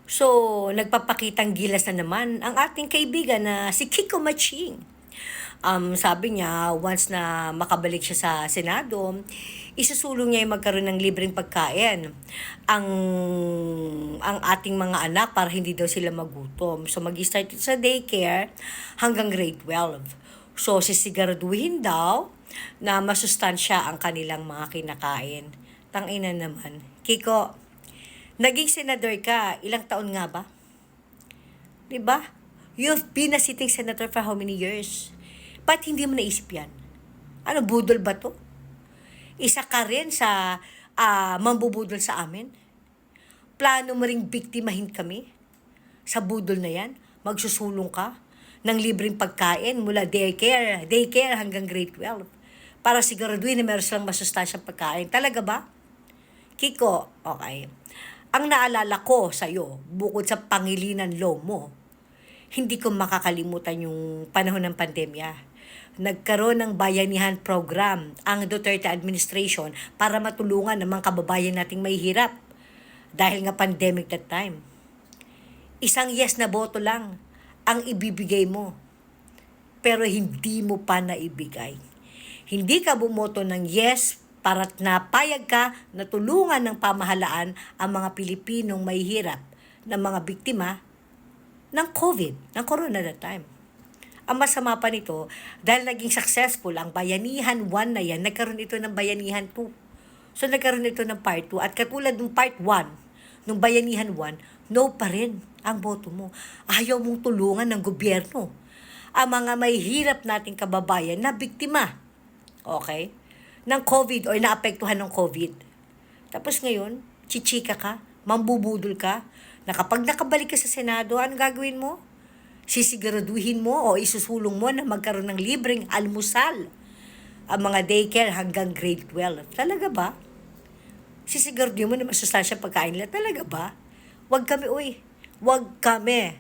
So, nagpapakitang gilas na naman ang ating kaibigan na si Kiko Maching. Sabi niya, once na makabalik siya sa Senado, isusulong niya yung magkaroon ng libreng pagkain ang ang ating mga anak para hindi daw sila magutom. So, mag-start ito sa daycare hanggang grade 12. So, sisiguraduhin daw na masustansya ang kanilang mga kinakain. Tangina naman. Kiko, naging senador ka, ilang taon nga ba? 'Di ba? You've been a sitting senator for how many years? Ba't hindi mo naisip yan? Ano, budol ba to? Isa ka rin sa mambubudol sa amin? Plano mo ring biktimahin kami? Sa budol na yan? Magsusulong ka ng libreng pagkain mula daycare hanggang grade 12 para siguraduhin na meron silang masustansyang pagkain. Talaga ba? Kiko, okay. Ang naalala ko sa'yo, bukod sa Pangilinan Law mo, hindi ko makakalimutan yung panahon ng pandemya. Nagkaroon ng bayanihan program ang Duterte administration para matulungan ng mga kababayan nating may hirap dahil nga pandemic that time. Isang yes na boto lang ang ibibigay mo, pero hindi mo pa naibigay. Hindi ka bumoto ng yes para napayag ka na tulungan ng pamahalaan ang mga Pilipinong may hirap ng mga biktima ng COVID, ng corona that time. Ang masama pa nito, dahil naging successful ang Bayanihan 1 na yan, nagkaroon ito ng Bayanihan 2. So nagkaroon ito ng part 2. At katulad ng part 1, ng Bayanihan 1, no pa rin ang boto mo. Ayaw mong tulungan ng gobyerno ang mga may hirap nating kababayan na biktima, okay, ng COVID or naapektuhan ng COVID. Tapos ngayon, chichika ka, mambubudol ka, na kapag nakabalik ka sa Senado, ano gagawin mo? Sisiguraduhin mo o isusulong mo na magkaroon ng libreng almusal ang mga daycare hanggang grade 12. Talaga ba? Sisiguraduhin mo na masustansya pagkain nila. Talaga ba? Wag kami, uy. Wag kami